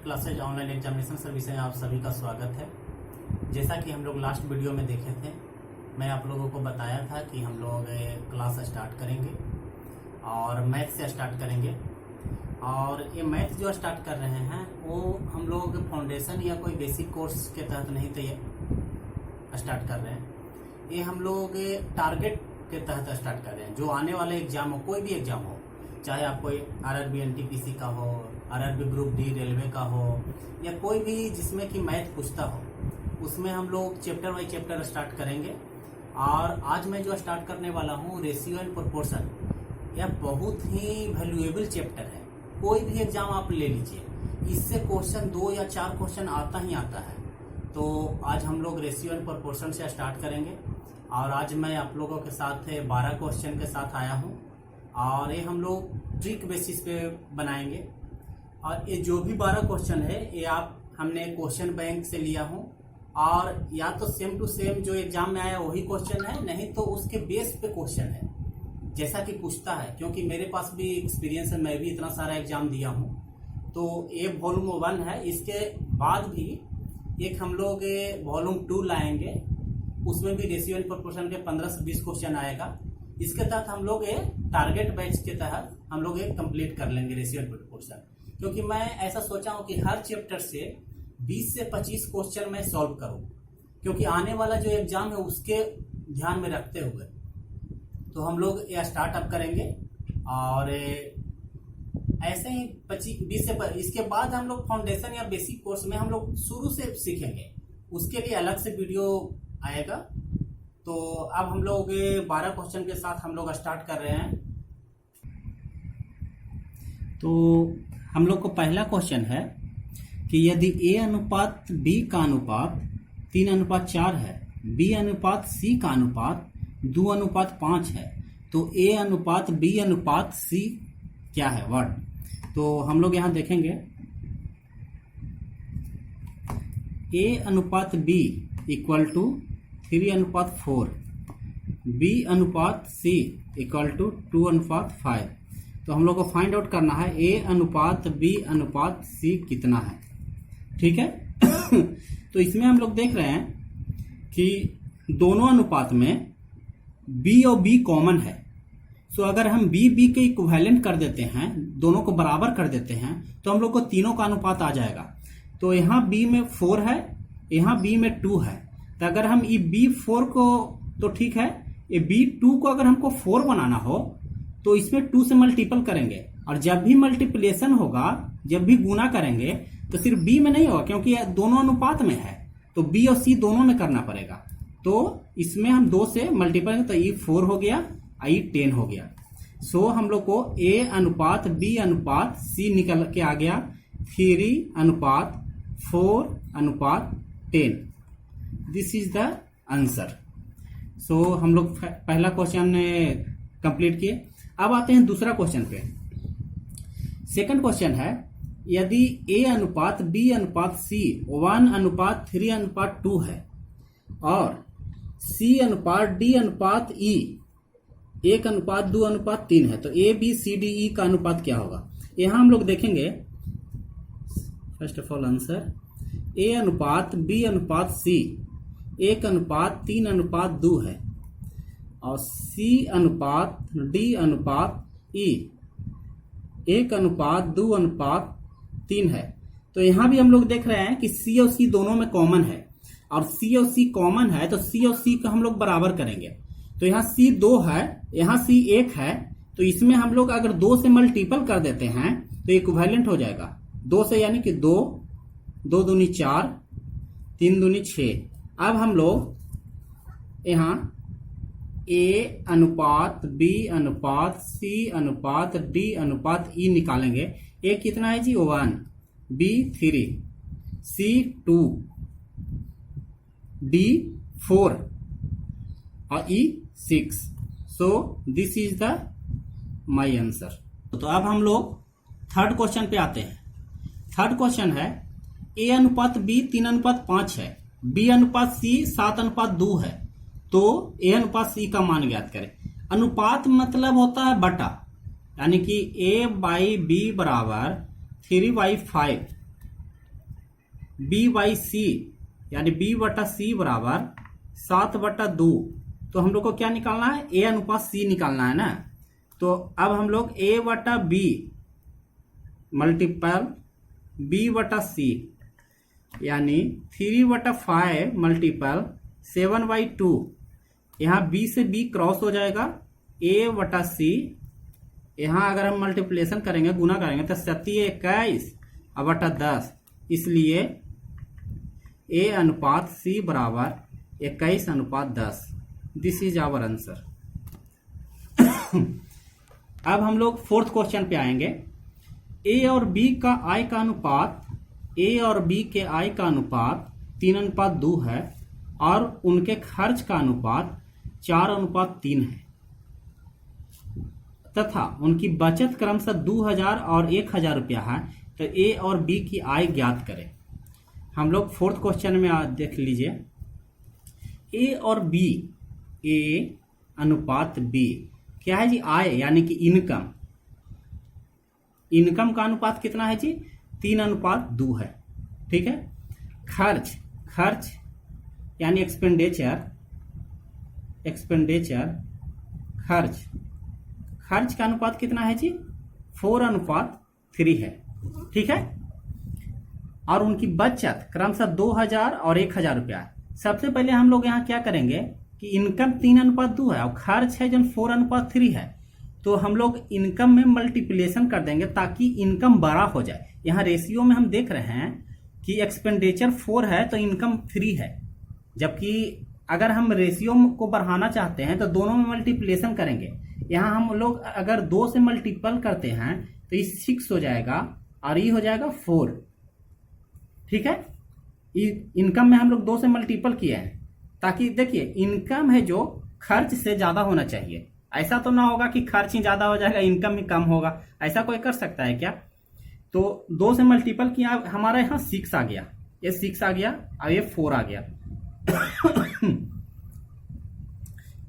Classes online examination service में आप सभी का स्वागत है। जैसा कि हम लोग लास्ट वीडियो में देखे थे, मैं आप लोगों को बताया था कि हम लोग क्लास स्टार्ट करेंगे और मैथ से स्टार्ट करेंगे। और ये मैथ जो स्टार्ट कर रहे हैं वो हम लोग फाउंडेशन या कोई बेसिक कोर्स के तहत नहीं स्टार्ट कर रहे हैं। ये हम लोग टारगेट के तहत स्टार्ट कर रहे हैं। जो आने वाले एग्जाम हो, कोई भी एग्जाम हो, चाहे आप कोई RRB NTPC का हो, RRB ग्रुप डी रेलवे का हो, या कोई भी जिसमें कि मैथ पूछता हो, उसमें हम लोग चैप्टर बाई चैप्टर स्टार्ट करेंगे। और आज मैं जो स्टार्ट करने वाला हूँ रेशियो एंड प्रोपोर्शन, यह बहुत ही वैल्यूएबल चैप्टर है। कोई भी एग्जाम आप ले लीजिए, इससे क्वेश्चन 2 या 4 क्वेश्चन आता ही आता है। तो आज हम लोग रेशियो एंड प्रोपोर्शन से स्टार्ट करेंगे और आज मैं आप लोगों के साथ 12 क्वेश्चन के साथ आया हूँ और ये हम लोग ट्रिक बेसिस पे बनाएंगे। और ये जो भी 12 क्वेश्चन है ये हमने क्वेश्चन बैंक से लिया हूँ, और या तो सेम टू सेम जो एग्जाम में आया वही क्वेश्चन है, नहीं तो उसके बेस पे क्वेश्चन है जैसा कि पूछता है। क्योंकि मेरे पास भी एक्सपीरियंस है, मैं भी इतना सारा एग्जाम दिया हूँ। तो ये वॉल्यूम 1 है। इसके बाद भी एक हम लोग वॉल्यूम 2 लाएंगे, उसमें भी रेशियो एंड प्रोपोर्शन के 15 से 20 क्वेश्चन आएगा। इसके तहत हम लोग टारगेट बैच के तहत हम लोग कंप्लीट कर लेंगे रेशियो एंड प्रोपोर्शन। क्योंकि मैं ऐसा सोचा हूँ कि हर चैप्टर से 20 से 25 क्वेश्चन मैं सॉल्व करूँ, क्योंकि आने वाला जो एग्जाम है उसके ध्यान में रखते हुए तो हम लोग यह स्टार्टअप करेंगे। और ऐसे ही 20 से इसके बाद हम लोग फाउंडेशन या बेसिक कोर्स में हम लोग शुरू से सीखेंगे, उसके लिए अलग से वीडियो आएगा। तो अब हम लोग 12 क्वेश्चन के साथ हम लोग स्टार्ट कर रहे हैं। तो हम लोग को पहला क्वेश्चन है कि यदि A अनुपात B का अनुपात 3:4 है, B अनुपात C का अनुपात 2:5 है, तो A अनुपात B अनुपात C क्या है? व्हाट? तो हम लोग यहां देखेंगे A अनुपात B इक्वल टू 3:4, B अनुपात C इक्वल टू 2:5। तो हम लोग को फाइंड आउट करना है A अनुपात B अनुपात C कितना है। ठीक है। तो इसमें हम लोग देख रहे हैं कि दोनों अनुपात में B और B कॉमन है। सो अगर हम B के इक्विवेलेंट कर देते हैं, दोनों को बराबर कर देते हैं, तो हम लोग को तीनों का अनुपात आ जाएगा। तो यहाँ B में 4 है, यहाँ B में 2 है। तो अगर हम ये B4 को, तो ठीक है, ये B2 को अगर हमको 4 बनाना हो तो इसमें 2 से मल्टीपल करेंगे। और जब भी मल्टीप्लिकेशन होगा, जब भी गुना करेंगे, तो सिर्फ B में नहीं होगा, क्योंकि दोनों अनुपात में है, तो B और C दोनों में करना पड़ेगा। तो इसमें हम 2 से मल्टीपल, तो ये 4 हो गया, ये 10 हो गया। सो हम लोग को A अनुपात B अनुपात C निकल के आ गया 3:4:10। This is the answer. So हम लोग पहला क्वेश्चन कंप्लीट किए। अब आते हैं दूसरा क्वेश्चन पे। सेकंड क्वेश्चन है, यदि A अनुपात B अनुपात C 1:3:2 है और C अनुपात D अनुपात E 1:2:3 है, तो A B C D E का अनुपात क्या होगा? यहां हम लोग देखेंगे first of all answer A अनुपात B अनुपात C 1:3:2 है और C अनुपात D अनुपात E 1:2:3 है। तो यहां भी हम लोग देख रहे हैं कि C और C दोनों में कॉमन है, और C और C कॉमन है तो C और C का हम लोग बराबर करेंगे। तो यहाँ C 2 है, यहाँ C 1 है, तो इसमें हम लोग अगर 2 से मल्टीपल कर देते हैं तो इक्विवेलेंट हो जाएगा 2 से, यानी कि 2 2 दूनी 4 3 दूनी 6। अब हम लोग यहाँ A अनुपात B अनुपात C अनुपात D अनुपात E निकालेंगे। A कितना है जी? 1, B 3, C 2, D 4 और E 6। So this is the my answer. तो अब हम लोग थर्ड क्वेश्चन पे आते हैं। थर्ड क्वेश्चन है, A अनुपात B 3:5 है, B अनुपात C 7:2 है, तो A अनुपात C का मान ज्ञात करें। अनुपात मतलब होता है बटा, यानी कि A/B बराबर 3/5 B/C यानी B/C बराबर 7/2। तो हम लोग को क्या निकालना है? A अनुपात C निकालना है ना। तो अब हम लोग A/B मल्टीपल B/C यानी 3/5 मल्टीपल 7/2। यहाँ B से B क्रॉस हो जाएगा, A/C यहाँ अगर हम मल्टीप्लिकेशन करेंगे, गुना करेंगे तो 21/10, इसलिए A अनुपात C बराबर 21/10। This is our answer. अब हम लोग फोर्थ क्वेश्चन पे आएंगे। A और B का आय का अनुपात, A और B के आय का अनुपात 3:2 है और उनके खर्च का अनुपात 4:3 है तथा उनकी बचत क्रमशः 2000 और 1000 रुपया है। तो A और B की आय ज्ञात करें। हम लोग फोर्थ क्वेश्चन में देख लीजिए। A और B, A अनुपात B क्या है जी? आय यानी कि इनकम। इनकम का अनुपात कितना है जी? 3:2 है। ठीक है। खर्च, खर्च यानी एक्सपेंडिचर, एक्सपेंडिचर खर्च, खर्च का अनुपात कितना है जी? 4:3 है। ठीक है। और उनकी बचत क्रमशः 2000 और 1000 रुपया। सबसे पहले हम लोग यहाँ क्या करेंगे कि इनकम 3:2 है और खर्च है जो 4:3 है, तो हम लोग इनकम में मल्टीप्लिकेशन कर देंगे ताकि इनकम बड़ा हो जाए। यहाँ रेशियो में हम देख रहे हैं कि एक्सपेंडिचर 4 है तो इनकम 3 है, जबकि अगर हम रेशियो को बढ़ाना चाहते हैं तो दोनों में मल्टीप्लिकेशन करेंगे। यहाँ हम लोग अगर 2 से मल्टीपल करते हैं तो ये 6 हो जाएगा और ये हो जाएगा 4। ठीक है। इनकम में हम लोग 2 से मल्टीपल किए हैं ताकि देखिए इनकम है जो खर्च से ज्यादा होना चाहिए। ऐसा तो ना होगा कि खर्च ही ज्यादा हो जाएगा इनकम ही कम होगा, ऐसा कोई कर सकता है क्या? तो 2 से मल्टीपल किया, हमारा यहाँ 6 आ गया, ये 6 आ गया और ये 4 आ गया।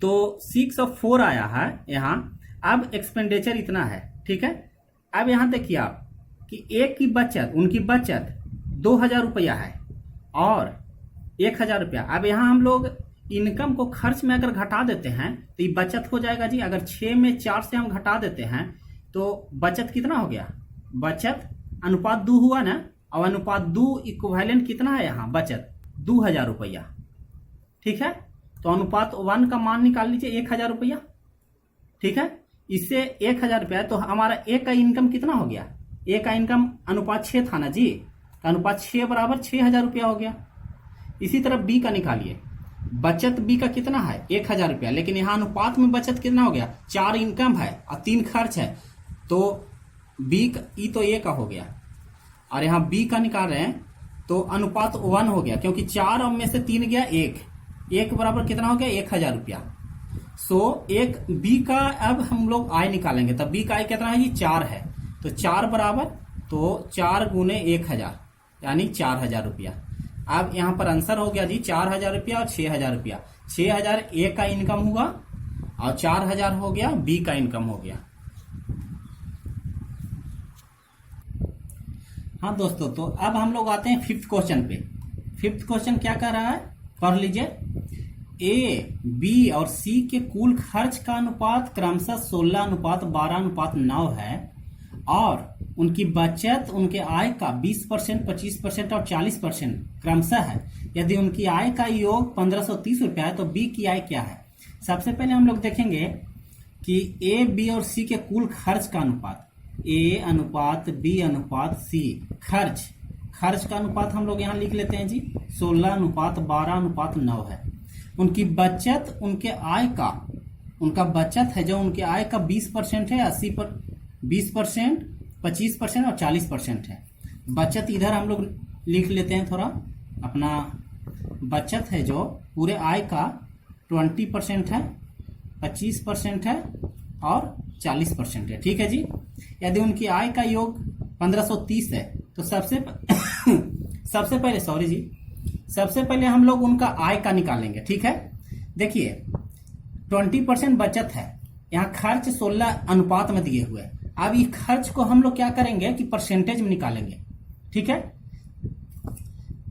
तो 6 और 4 आया है यहाँ। अब एक्सपेंडिचर इतना है। ठीक है। अब यहाँ देखिए आप कि एक की बचत, उनकी बचत 2000 रुपया है और 1000 रुपया। अब यहाँ हम लोग इनकम को खर्च में अगर घटा देते हैं तो ये बचत हो जाएगा जी। अगर 6 में 4 से हम घटा देते हैं तो बचत कितना हो गया? बचत अनुपात 2 हुआ ना, और अनुपात 2 इक्विवेलेंट कितना है यहाँ? बचत 2000 रुपया। ठीक है। तो अनुपात 1 का मान निकाल लीजिए 1000 रुपया। ठीक है। इससे 1000 रुपया, तो हमारा ए का इनकम कितना हो गया? ए का इनकम अनुपात 6 था ना जी, तो अनुपात 6 बराबर 6000 रुपया हो गया। इसी तरह बी का निकालिए। बचत बी का कितना है? 1000 रुपया, लेकिन यहाँ अनुपात में बचत कितना हो गया? 4 इनकम है और 3 खर्च है, तो बी का ई तो ए का हो गया। और यहाँ बी का निकाल रहे हैं तो अनुपात 1 हो गया, क्योंकि 4 में से 3 गया 1 बराबर कितना हो गया? 1000 रुपया। सो एक बी का अब हम लोग आय निकालेंगे, तब बी का आय कितना है जी? 4 है। तो 4 बराबर, तो 4 गुने 1000 यानी 4000 रुपया। अब यहाँ पर आंसर हो गया जी 4000 रुपया और 6000 रुपया। 6000 ए का इनकम हुआ और 4000 हो गया बी का इनकम हो गया। हाँ दोस्तों, तो अब हम लोग आते हैं फिफ्थ क्वेश्चन पे। फिफ्थ क्वेश्चन क्या कह रहा है? पढ़ लीजिए। ए, बी और सी के कुल खर्च का अनुपात क्रमशः 16:12:9 है और उनकी बचत उनके आय का 20%, 25% और 40% क्रमशः है। यदि उनकी आय का योग 1530 रुपया है तो बी की आय क्या है? सबसे पहले हम लोग देखेंगे कि ए, बी और सी के कुल खर्च का अनुपात। ए अनुपात बी अनुपात सी। खर्च, खर्च का अनुपात हम लोग यहाँ लिख लेते हैं जी 16:12:9 है। उनकी बचत उनके आय का, उनका बचत है जो उनके आय का 20% है, 20%, 25% और 40% है। बचत इधर हम लोग लिख लेते हैं थोड़ा। अपना बचत है जो पूरे आय का 20% है, 25% है और 40% है। ठीक है जी। यदि उनकी आय का योग 1530 है तो सबसे पहले हम लोग उनका आय का निकालेंगे। ठीक है। देखिए 20% बचत है, यहाँ खर्च 16 अनुपात में दिए हुए। अब ये खर्च को हम लोग क्या करेंगे कि परसेंटेज में निकालेंगे। ठीक है।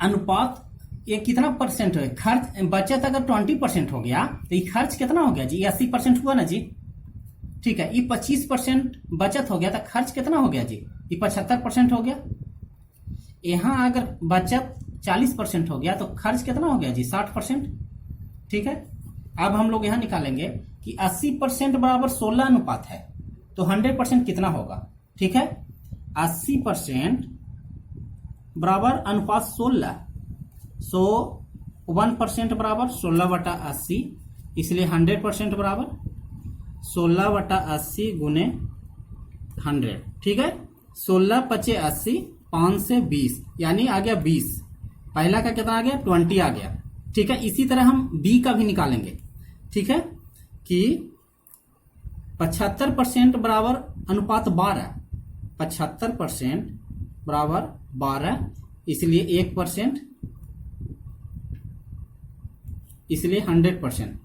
अनुपात ये कितना परसेंट है, खर्च बचत अगर 20% हो गया तो ये खर्च कितना हो गया जी, 80% हुआ ना जी। ठीक है, ये 25% बचत हो गया तो खर्च कितना हो गया जी, ये 75% हो गया। यहां अगर बचत 40% हो गया तो खर्च कितना हो गया जी, 60%। ठीक है, अब हम लोग यहां निकालेंगे कि 80% बराबर 16 अनुपात है तो 100% कितना होगा। ठीक है, 80% बराबर अनुपात 16, सो 1% बराबर 16/80, इसलिए 100% बराबर 16/80 गुने 100। ठीक है, 16 पचे 80, 5 से 20 यानी आ गया 20। पहला का कितना आ गया, 20 आ गया। ठीक है, इसी तरह हम बी का भी निकालेंगे। ठीक है, कि 75% बराबर अनुपात 12, 75% बराबर 12, इसलिए 1%, इसलिए 100%।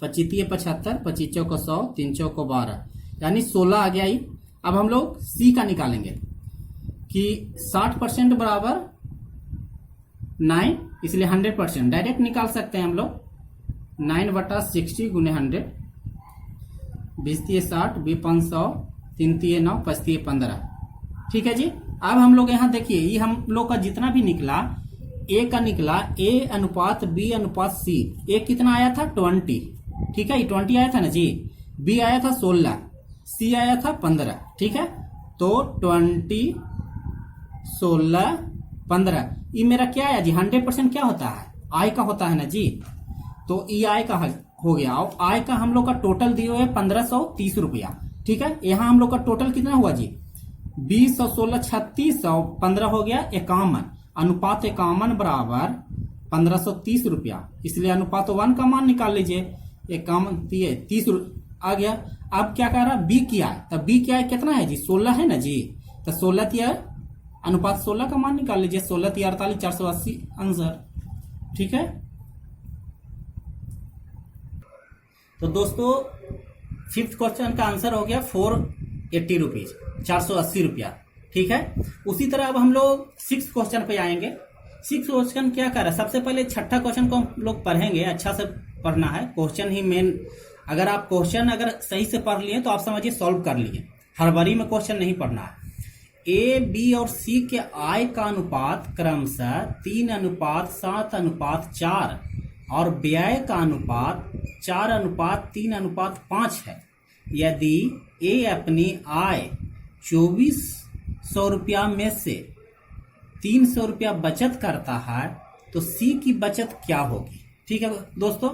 पचीतिये 75, 25 को 100, 3 को 12, यानी 16 आ गया ही। अब हम लोग सी का निकालेंगे कि 60% बराबर 9, इसलिए 100%। डायरेक्ट निकाल सकते हैं हम लोग, 9/60 गुने 100, 20 60, 500, 3 9, 5 15। ठीक है जी, अब हम लोग यहाँ देखिए ये हम लोग का जितना भी निकला, ए का निकला, ए अनुपात बी अनुपात सी। ए कितना आया था, 20। ठीक है, ये 20 आया था ना जी। बी आया था 16, सी आया था 15। ठीक है, तो 20, 16, 15, ये मेरा क्या आया जी, 100% क्या होता है, आय का होता है ना जी। तो ये आय का हो गया। और आय का हम लोग का टोटल दिए हुए 1530 रुपया। ठीक है, यहाँ हम लोग का टोटल कितना हुआ जी, 20 और 16 36 और 15 हो गया 51। अनुपात 51 बराबर 1530 रुपया, इसलिए अनुपात 1 का मान निकाल लीजिए। 51 30 आ गया। अब क्या कह रहा, बी की आय, तब बी की आय कितना है जी, 16 है ना जी। तो 16 तिया अनुपात 16 का मान निकाल लीजिए, 16 तिया 48, 480 आंसर। ठीक है, तो दोस्तों 5th क्वेश्चन का आंसर हो गया 480 रुपीज, 480 रुपया। ठीक है, उसी तरह अब हम लोग 6th क्वेश्चन पे आएंगे। 6th क्वेश्चन क्या कर रहा है, सबसे पहले 6ठा क्वेश्चन को हम लोग पढ़ेंगे, अच्छा से पढ़ना है, क्वेश्चन ही मेन। अगर आप क्वेश्चन अगर सही से पढ़ लिए तो आप समझिए सॉल्व कर लिए, हड़बड़ी में क्वेश्चन नहीं पढ़ना है। ए बी और सी के आय का अनुपात क्रमशः 3:7:4 और व्यय का अनुपात 4:3:5 है। यदि ए अपनी आय 2400 रुपया में से 300 रुपया बचत करता है तो सी की बचत क्या होगी। ठीक है दोस्तों,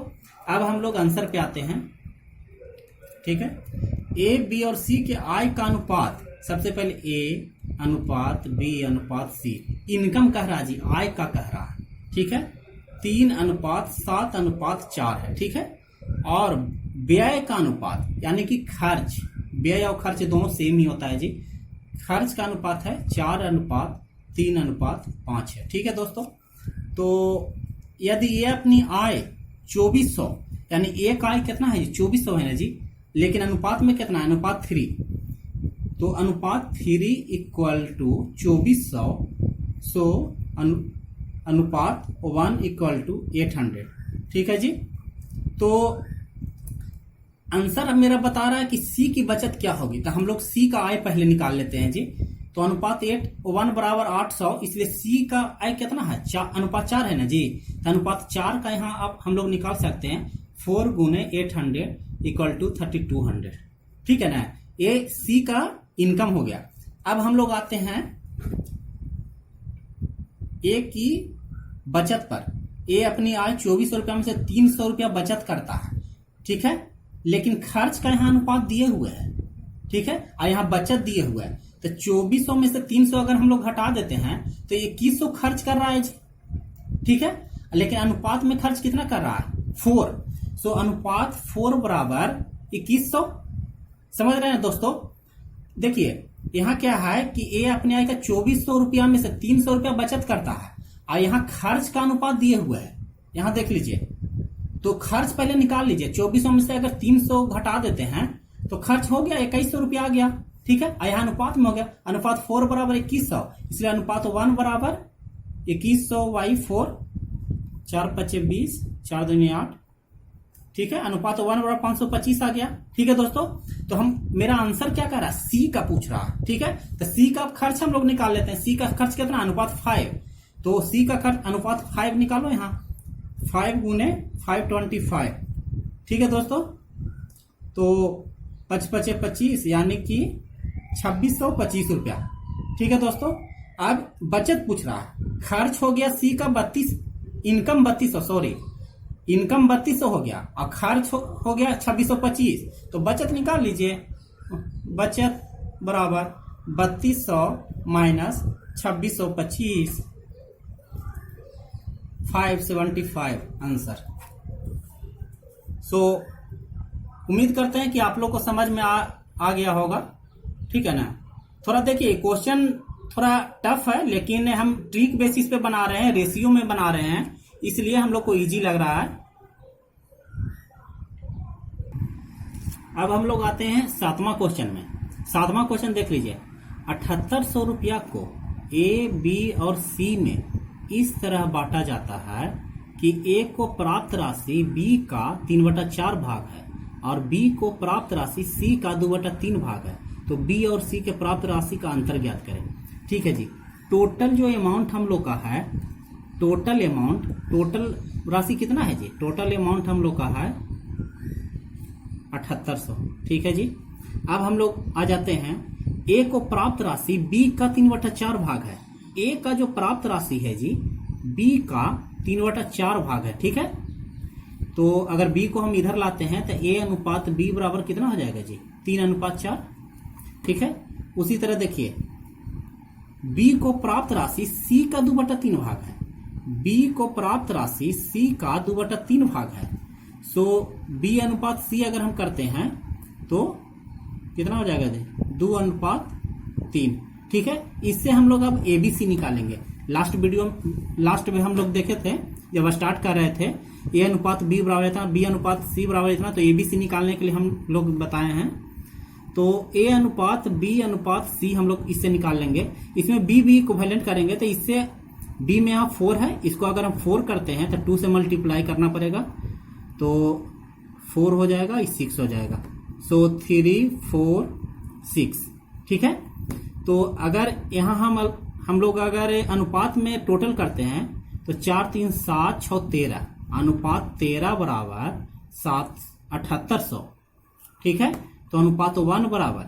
अब हम लोग आंसर पे आते हैं। ठीक है, ए बी और सी के आय का अनुपात, सबसे पहले ए अनुपात बी अनुपात सी, इनकम कह रहा जी, आय का कह रहा है। ठीक है, 3:7:4 है। ठीक है, और व्यय का अनुपात यानी कि खर्च, व्यय और खर्च दोनों सेम ही होता है जी। खर्च का अनुपात है 4:3:5 है। ठीक है दोस्तों, तो यदि ये अपनी आय 2400, यानी एक आय कितना है जी, 2400 है ना जी, लेकिन अनुपात में कितना है, अनुपात 3, तो अनुपात 3 इक्वल टू 2400, सो अनुपात 1 इक्वल टू 800। ठीक है जी, तो आंसर मेरा बता रहा है कि सी की बचत क्या होगी, तो हम लोग सी का आय पहले निकाल लेते हैं जी। तो अनुपात 1 बराबर 800, इसलिए सी का आय कितना है, अनुपात 4 है ना जी। तो अनुपात 4 का यहाँ आप हम लोग निकाल सकते हैं, 4 गुने 800 इक्वल टू 3200। ठीक है ना, ये सी का इनकम हो गया। अब हम लोग आते हैं ए की बचत पर। ए अपनी आय 2400 रुपया में से 300 रुपया बचत करता है। ठीक है, लेकिन खर्च का यहाँ अनुपात दिए हुए है। ठीक है, और यहाँ बचत दिए हुए है, तो 2400 में से 300 अगर हम लोग हटा देते हैं तो 2100 खर्च कर रहा है जी। ठीक है, लेकिन अनुपात में खर्च कितना कर रहा है, 4, सो अनुपात 4 बराबर 2100। समझ रहे हैं दोस्तों, देखिए यहाँ क्या है कि ए अपने आय का 2400 रुपया में से 300 रुपया बचत करता है, और यहाँ खर्च का अनुपात दिए हुए है। यहाँ देख लीजिए, तो खर्च पहले निकाल लीजिए, 2400 में से अगर 300 घटा देते हैं तो खर्च हो गया 2100 रुपया आ गया। ठीक है। यहाँ अनुपात में हो गया, अनुपात 4 बराबर 2100, इसलिए अनुपात 1 बराबर 2100/4, 4 × 5 = 20, 4 × 2 = 8, ठीक है। अनुपात 1 बराबर 525 आ गया, ठीक है दोस्तों। तो हम मेरा आंसर क्या कर रहा है, सी का पूछ रहा है, ठीक है। तो सी का खर्च हम लोग निकाल लेते हैं। सी का खर्च कितना, अनुपात 5, तो सी का खर्च अनुपात 5 निकालो, यहाँ 5 × 525, ठीक है दोस्तों। तो 5 × 5 = 25, यानी कि 2625 रुपया, ठीक है दोस्तों। अब बचत पूछ रहा है, खर्च हो गया सी का 32, इनकम 3200, सॉरी इनकम 3200 हो गया और खर्च हो गया 2625, तो बचत निकाल लीजिए। बचत बराबर 3200 माइनस 2625, 575 आंसर। सो उम्मीद करते हैं कि आप लोग को समझ में आ गया होगा, ठीक है ना। थोड़ा देखिए क्वेश्चन थोड़ा टफ है, लेकिन हम ट्रिक बेसिस पे बना रहे हैं, रेशियो में बना रहे हैं, इसलिए हम लोग को इजी लग रहा है। अब हम लोग आते हैं 7वां क्वेश्चन में। 7वां क्वेश्चन देख लीजिए। 7800 रुपया को ए, बी और सी में इस तरह बांटा जाता है कि ए को प्राप्त राशि बी का 3/4 भाग है और बी को प्राप्त राशि सी का 2/3 भाग है। तो बी और सी के प्राप्त राशि का अंतर ज्ञात करें, ठीक है जी। टोटल जो अमाउंट हम लोग का है, टोटल अमाउंट, टोटल राशि कितना है जी, टोटल अमाउंट हम लोग का है 7800, ठीक है जी। अब हम लोग आ जाते हैं, ए को प्राप्त राशि बी का 3/4 भाग है। ए का जो प्राप्त राशि है जी, बी का 3/4 भाग है, ठीक है। तो अगर बी को हम इधर लाते हैं तो ए अनुपात बी बराबर कितना हो जाएगा जी, 3:4, ठीक है। उसी तरह देखिए, बी को प्राप्त राशि सी का 2/3 भाग है, बी को प्राप्त राशि सी का 2/3 भाग है। सो बी अनुपात सी अगर हम करते हैं तो कितना हो जाएगा जी, 2:3, ठीक है। इससे हम लोग अब एबीसी निकालेंगे। लास्ट में हम लोग देखे थे, जब स्टार्ट कर रहे थे, ए अनुपात बी बराबर इतना, बी अनुपात सी बराबर इतना, तो एबीसी निकालने के लिए हम लोग बताए हैं। तो ए अनुपात बी अनुपात सी हम लोग इससे निकाल लेंगे। इसमें बी भी इक्विवेलेंट करेंगे, तो इससे बी में यहाँ 4 है, इसको अगर हम 4 करते हैं तो 2 से मल्टीप्लाई करना पड़ेगा, तो 4 हो जाएगा, 6 हो जाएगा। सो 3, 4, 6, ठीक है। तो अगर यहाँ हम लोग अगर अनुपात में टोटल करते हैं तो 4, 3, 7, 6, 13, अनुपात 13 बराबर 7800, ठीक है। तो अनुपात 1 बराबर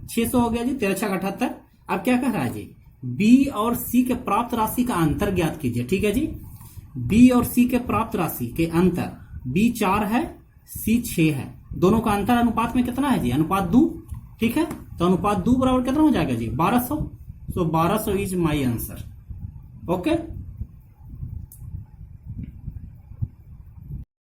600 हो गया जी, 13 × 6 = 78। अब क्या कह रहा है जी, बी और सी के प्राप्त राशि का अंतर ज्ञात कीजिए, ठीक है जी। बी और सी के प्राप्त राशि के अंतर, बी 4 है, सी 6 है, दोनों का अंतर अनुपात में कितना है जी, अनुपात 2, ठीक है। तो अनुपात 2 बराबर कितना हो जाएगा जी, 1200। सो 1200 इज माई आंसर, ओके।